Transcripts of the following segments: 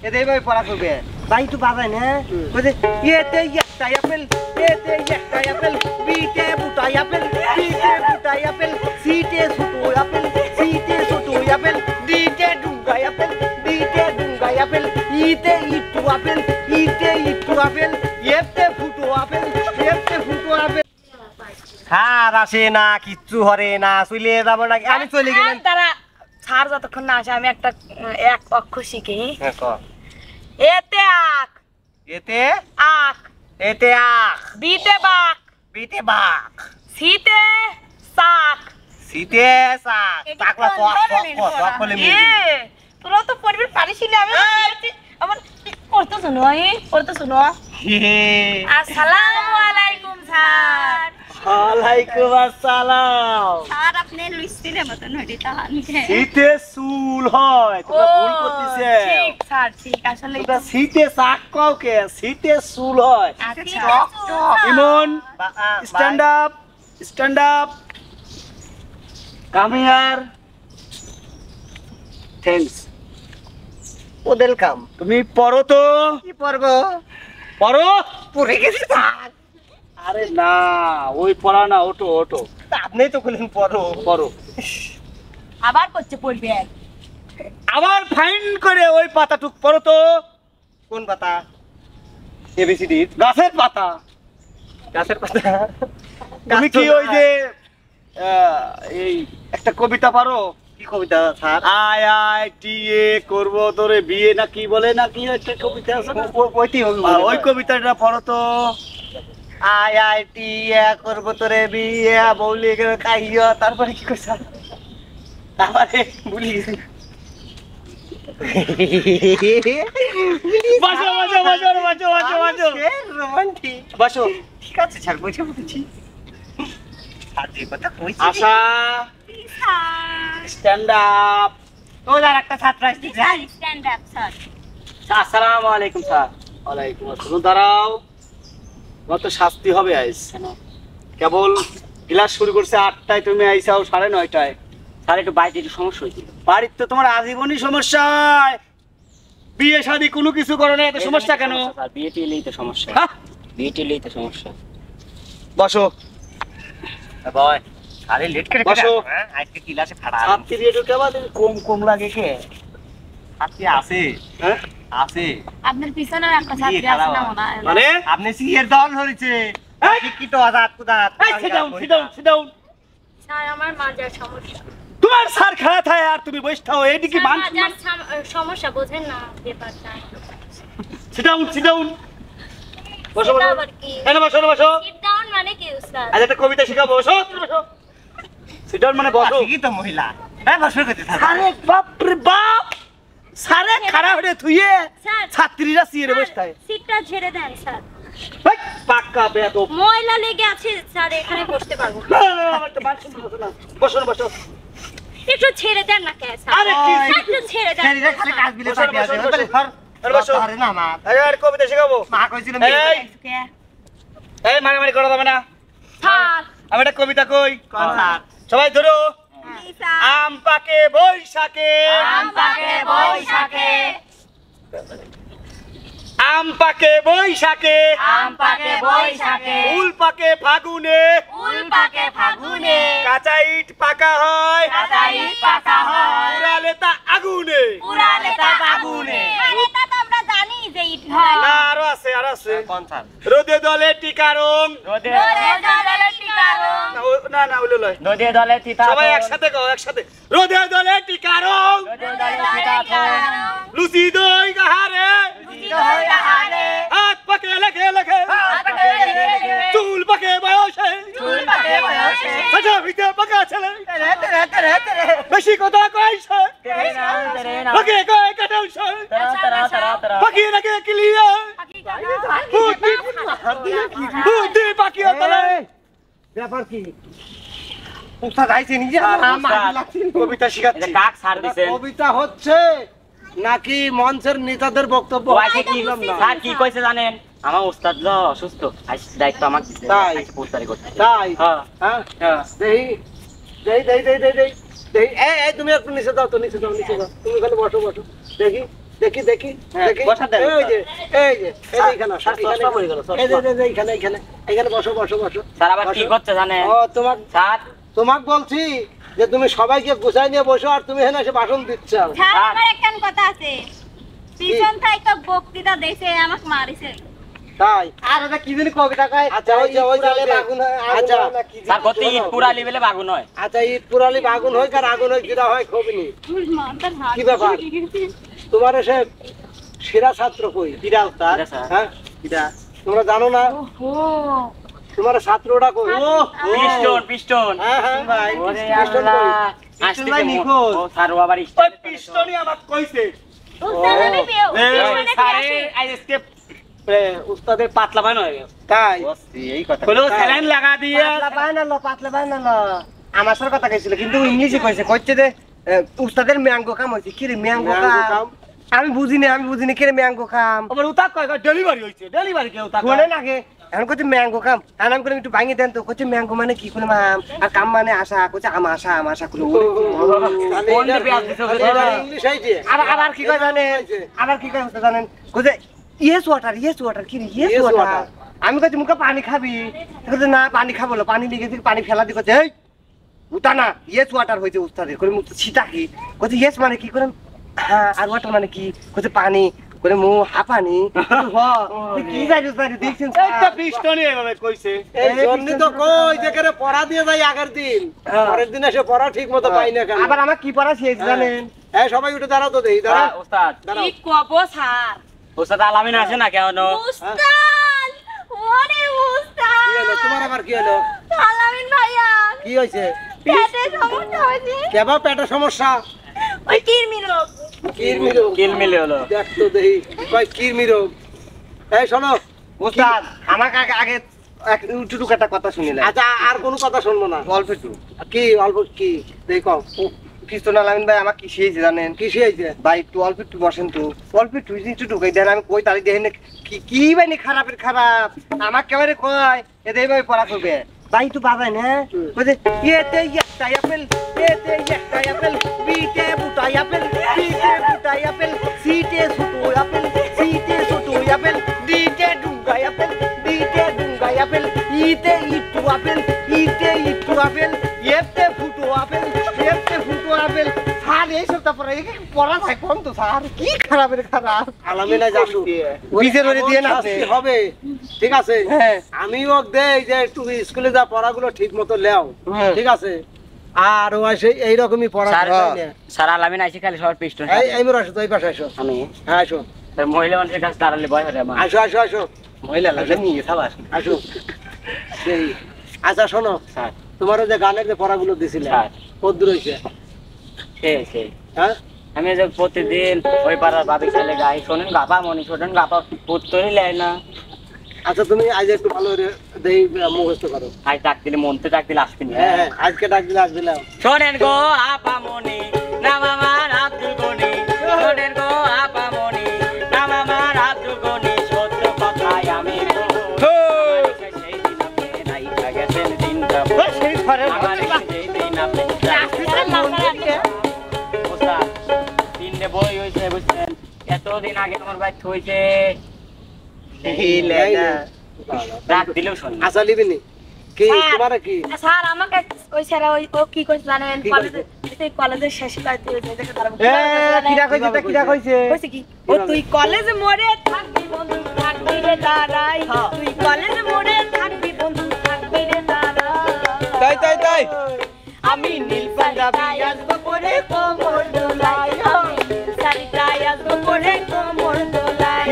এদের ভাই পড়া করবে ভাই একটু বাজায় না বলছে এতে একটা অ্যাপেল এতে একটা অ্যাপেল বিতে দুটো অ্যাপেল বিতে দুটো অ্যাপেল সিতে ছোট অ্যাপেল সিতে ছোট অ্যাপেল ডিতে ডুঙ্গা অ্যাপেল ডিতে ডুঙ্গা অ্যাপেল ইতে ইটু অ্যাপেল ইতে ইটু অ্যাপেল এতে ফুটো অ্যাপেল এতে ফুটো অ্যাপেল খার আসে না কিচ্ছু হরে না চলে যাব না আমি চলে গেলাম তারা ছাড় যতক্ষণ না আসে আমি একটা এক অক্ষর শিখি এতে আখ এতে আখ এতে আখ বিতে বাক বিতে বাক সিতে শাক সিতে শাক টাকলা তো বলে মিলে তোরা তো পরিবার পারিস না আমি আমার পড়তে শুনো আসসালামু আলাইকুম স্যার ওয়ালাইকুম আসসালাম স্যার আপনি লুইসিলে মতন হইতে তাহান সিতে চুল হয় তোমরা ভুল করতেছে ঠিক স্যার ঠিক আসলে তোমরা সিতে শাক কও কে সিতে চুল হয় আচ্ছা Imon stand up come here thanks welcome তুমি পড়ো তো কি পড়বো পড়ো পড়ে গেছি স্যার আরে না ওই পড়া না ওটো ওটো আপনি তো বললেন পড়ো পড়ো আবার করছে পড়বে আবার ফাইন করে ওই পাতাটুক পড়ো তো কোন পাতা এবিসিডি গাছের পাতা গাছের পাতা তুমি কি ওই যে এই একটা কবিতা পারো কি কবিতা স্যার আই আই টি এ করব তোরে বিয়ে না কি বলে না কি একটা কবিতা আছে ওই কবিতাটা পড়ো তো আই আই টি এ করব তোরে বিয়ে বউলি খাইও তারপরে কি কইছ তারপরে ভুলি গেছি বাসো বাসো বাসো বাসো বাসো বাসো রোমান্টিক বাসো ঠিক আছে স্যার বুঝে বুঝছি আর যে কথা কইছি আশা স্ট্যান্ড আপ ও যার একটা ছাত্র আসছে স্ট্যান্ড আপ স্যার আসসালামু আলাইকুম স্যার ওয়ালাইকুম আসসালাম দাঁড়াও কত শাস্তি হবে আইস কেবল ক্লাস শুরু করছে 8টায় তুমি আইসাও 9:30টায় স্যার একটু বাড়িতে একটু সমস্যা হয়েছিল বাড়িতে তো তোমার আজীবনই সমস্যা হয় বিয়ে শাদী কোনো কিছু করো না এত সমস্যা কেন স্যার বিয়ে টিলেই তো সমস্যা বিয়ে টিলেই তো সমস্যা বসো বয় আরে লেট করে বসো আজকে ক্লাসে ফাড়া ছাত্রী রেডিও কেবা কম কম লাগে কে আজকে আছে হ্যাঁ আপনার পিছনে একটা ছাত্রী আছে না মনে হয় মানে আপনি সিয়ের দল হইছে শিক্ষিত আজাদ কুদাত সিট ডাউন স্যার আমার মাজার সমস্যা তোমার স্যার খারাপ হয় আর তুমি বসে থাও এইদিকে মান মাজার সমস্যা বোঝেন না ব্যাপারটা সিট ডাউন বসো বসো আবার কি এনে বসো বসো সিট ডাউন মানে কি স্যার আজ একটা কবিতা শেখাবো বসো বসো সিট ডাউন মানে বসো শিক্ষিত মহিলা হ্যাঁ বসো কইতে থাক আরে বাপ রে বাপ সারে খারাপ হয়ে থুইয়ে স্যার ছাত্রীরা সিয়ে বসে থাকে সিটটা ছেড়ে দেন স্যার ভাই পাক্কা বেয়াদব ময়লা লেগে আছে স্যার এখানে বসতে পারবো না আমার তো মান শুনতে বসো না বসো বসো একটু ছেড়ে দেন না কে স্যার আরে কি একটু ছেড়ে দেন ছেড়ে খালি কাজ বিলে পাঠিয়ে আছে বলে ধর আরে বসো আরে না মা আরে কবিতা শেখাবো মা কইছিল এই মারামারি করা যাবে না স্যার আমি একটা কবিতা কই কোন স্যার সবাই ধরো স্যার আম পাকে বৈশাখে আম পাকে বৈশাখে আম পাকে বৈশাখে আম পাকে বৈশাখে ফুল পাকে ফাগুনে ফুল পাকে ফাগুনে কাঁচা ইট পাকা হয় কাঁচা ইট পাকা হয় পুরালে তা আগুনে পুরালে তা আগুনে এটা তো আমরা জানি যে ইট হয় না আরো আছে কোন স্যার রোদে দলে টিকা রং রোদে জলে টিকারং না ওইলো লয় রোদে দলে তিতা সবাই একসাথে কও একসাথে রোদে দলে টিকা রং রোদে দলে তিতা লুচি দই গাহারে হাত পাকে লেখে চুল পাকে বয়সে সাজা ভিতরে পাকা ছেলে বেশি কথা কইছে পাকে কয় কাটাউছে পাকি নাকি ক্লিয়া বুদ্ধি পাকি তলে ব্যাপার কি উস্তাদ আইছে নিজে কবিতা শিখাচ্ছে কাক ছাড় দিছেন কবিতা হচ্ছে নাকি মঞ্চের নেতাদের বক্তব্য আইছে কি স্যার কি কইছে জানেন আমার উস্তাদ ল অসুস্থ আইছে দায়িত্ব আমাকে দিছে তাই? আইছে পোস্টারি করতে তাই হ্যাঁ হ্যাঁ দেই এই তুমি একটু নিচে দাও তুমি খালি বসো দেখি দেখি দেখি হ্যাঁ, দেখি বসা দেন, এই যে এখানে আসো, স্যার, চশমা পড়ে গেল, চশমা। এই যে এখানে বসো বসো বসো। স্যার আবার কি বসো। করছে জানেন? ও স্যার তোমাক বলছি যে তুমি সবাইকে গুছাই নিয়ে বসো আর তুমি এখানে এসে ভাষণ দিচ্ছ। স্যার আমার একটা কথা আছে পিছন থেকে বক্তৃতা দেশে আমাকে মারিছে তাই আর ওটা কি জানি কবিতা কয় আচ্ছা, ওই যে, ওই যে, পুরালে বাগুন হয়, আগুন আচ্ছা। হয় না কি জানি স্যার কত বলো। ইট পুরা লেভেলে বাগুন হয়। আচ্ছা ঈদ পুরালি আগুন হোক আর আগুন হোক যেটা হয় খবিনি মাথার হাত কি ব্যাপার? তোমার এসে সেরা ছাত্র কই? কিরা উস্তাদ এটা স্যার। হ্যাঁ কিরা তোমরা জানো না ওহো তোমার ছাত্রটা কই? পিস্টন হ্যাঁ হ্যাঁ ভাই ওরে পিস্টন আল্লাহ কই? আসতে ভাই নিখোঁজ। ও স্যার ও আবার ওই স্টাইলে পিস্টনই আমাকে কইছে উস্তাদ আমি পেও স্যারে আজকে উস্তাদের পাতলা বান হয়ে গেছে তাই এই কথা হলো স্যালাইন লাগা দিয়ে পাতলা বানালো আমার সাথে কথা কইছিল কিন্তু ইংলিশে কইছে যে উস্তাদের ম্যাঙ্গো কাম হইছে কি রে ম্যাঙ্গো ম্যাঙ্গো কাম কাম? আমি বুঝিনি কি রে ম্যাঙ্গো কাম আবার উতাক কয় ডেলিভারি হইছে ডেলিভারি কে উতাক শুনে নাকি এখন কইছে ম্যাঙ্গো কাম আর আমি করে একটু ভাঙি দেন তো কইছে ম্যাঙ্গো মানে কি করে মাম আর কাম মানে আশা কইছে আম আশা করে তাহলে কোন এটার- পেঁয়াজ দিছো? তাহলে এটার ইংলিশ হইছে আবার কি কয় জানেন আবার কি কয় উস্তাদ জানেন কইছে ইয়েস ওয়াটার কি রে ইয়েস Yes ওয়াটার water। আমি কইছি মুখে পানি খাবি কইছে না পানি খাবো না পানি লিখে দিই পানি ফেলা দি কইছে এই উতা না ইয়েস ওয়াটার হইছে উস্তাদের করে মুখ ছিটা কি কইছে ইয়েস মানে কি করে হ্যাঁ আর ওয়াটার মানে কি কইছে পানি করে মু হাঁপানি কি যাই উস্তাদ দেখছেন একটা পিস্টনই এভাবে কইছে এই জন্য তো কই যে করে পড়া দিয়ে যাই আগের দিন হ্যাঁ। পরের দিন এসে পড়া ঠিক মতো পাই না কেন আবার আমার কি পড়া শেষ জানেন এই সবাই উঠে দাঁড়াও তো দেখি দাঁড়াও উস্তাদ দাঁড়াও কি কব স্যার উস্তাদ আলামিন আছে না কেন উস্তাদ ওরে উস্তাদ কি হলো তোমার আবার কি হলো আলামিন ভাইয়া কি হয়েছে পেটে সমস্যা হয়েছে কেবা পেটের সমস্যা ওই কিরমি রোগ কিরমি রোগ কিল মিলে হলো দেখ তো দেখি কই কিরমি রোগ এই শোনো উস্তাদ আমাকে আগে একটু একটা কথা শুনিলেন আচ্ছা আর কোনো কথা শুনবো না অল্প একটু কি অল্প কি দেখো পিস্তল আলামিন ভাই আমাকে কি শিয়েছে জানেন কি হয়েছে ভাই একটু অল্প একটু বসেন তো অল্প একটু ঢুকাই দেন আমি কই তালি দেখেন কি ভাই নি খারাপের খারাপ আমার কেবারে কয় এদের ভাই পড়া করবে ভাই একটু বাজায় না বলছে এতে একটা আপেল এতে একটা আপেল বিতে বুটা আপেল বিতে বুটা আপেল সিতে ছোট আপেল সিতে ছোট আপেল ডিতে ডুঙ্গা আপেল ডিতে ডুঙ্গা আপেল ইতে ইটু আপেল ইতে ইটু আপেল এতে ফুটো আপেল এতে ফুটো আপেল স্যার এইসব তারপরে পড়া যায় কোন তো স্যার কি খারাপের খারাপ আলামিনা যাসু বিজের ওরে দিয়ে না শাস্তি হবে ঠিক আছে হ্যাঁ আমিও দেই যে একটু স্কুলে যা পড়াগুলো ঠিক মতো লেও হ্যাঁ। ঠিক আছে আর ও আসে এইরকমই পড়া স্যার করায় না। স্যার আলামিন আইছে খালি সবার পিস্টন এই মোর আসো তো এই পাশে আসো আমি হ্যাঁ আসো মহিলা মানুষের কাছে দাঁড়ালে ভয় হয় আমার আসো আসো আসো মহিলা লাগে নিয়ে খাবার আসো সেই আচ্ছা শোনো স্যার তোমার ওই যে গানের যে পড়াগুলো দিছিলে স্যার। কদ্দুর হয়েছে সেই হ্যাঁ আমি যে প্রতিদিন ওই পাড়ার বাবি ছেলে গাই শোনেন গাপা মনি শোনেন গাপা উত্তরই লেয় না আচ্ছা তুমি আজ একটু ভালো করে দেই মুখস্থ করো আজ ডাক দিলে মনতে ডাক দিলে আসবেন হ্যাঁ হ্যাঁ আজকে ডাক দিলে আসছিলাম শোনেন গো আপা মনি নাম আমার আব্দুল গনি শোনেন গো আপা মনি নাম আমার আব্দুল গনি সত্য কথাই আমি সেই দিন আপনি নাইকা গেছেন দিনটা সেই ঘরে আমার সেই দিন আপনি ওস্তাদ তিনটে বই হয়েছে বুঝছেন এতদিন আগে তোমার ভাই থইছে ডাক দিলেও শোনেন আশা লিবিনি কি স্যার। তোমার কি স্যার আমাকে ওই স্যার ওই ও কি কইছে জানেন কি কলেজে সেই কলেজের শেষে কাইতে হইছে দেখে তার কিরা কইছে কইছে কি ও তুই কলেজে মোড়ে থাকবি বন্ধু থাকবি রে দাঁড়াই তুই কলেজে মোড়ে থাকবি বন্ধু থাকবি রে দাঁড়াই তাই আমি নীল পাঞ্জাবি আসবো পরে কোমর দোলাই আমি নীল শাড়িটাই আসবো পরে কোমর দোলাই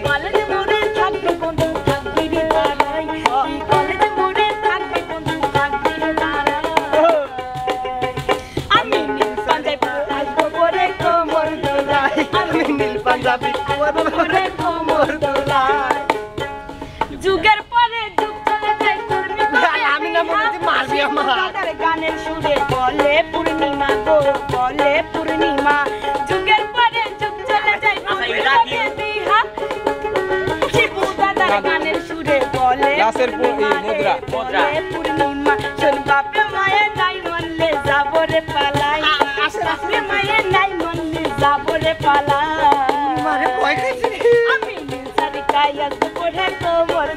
কলেজে মোড়ে থাকবি বন্ধু থাকবি রে দাঁড়াই তুই কলেজে মোড়ে থাকবি বন্ধু থাকবি রে দাঁড়াই আমি নীল পাঞ্জাবি আসবো পরে কোমর দোলাই আমি নীল পাঞ্জাবি আসবো পরে কোমর দোলাই যুগের পরে যুগ চলে যায় কর্মী আমি না মনে হচ্ছে মারবি আমার গানের সুরে বলে পূর্ণিমা গো বলে পূর্ণিমা যুগের পরে যুগ চলে যায় শিবু দাদার গানের সুরে বলে মুদ্রা পূর্ণিমা শোন বাপে মায়ের নাই মনলে যাব রে পালাই বাপে মায়ের নাই মনলে যাব রে পালাই আমি নীল শাড়িটাই আসবো পরে কোমর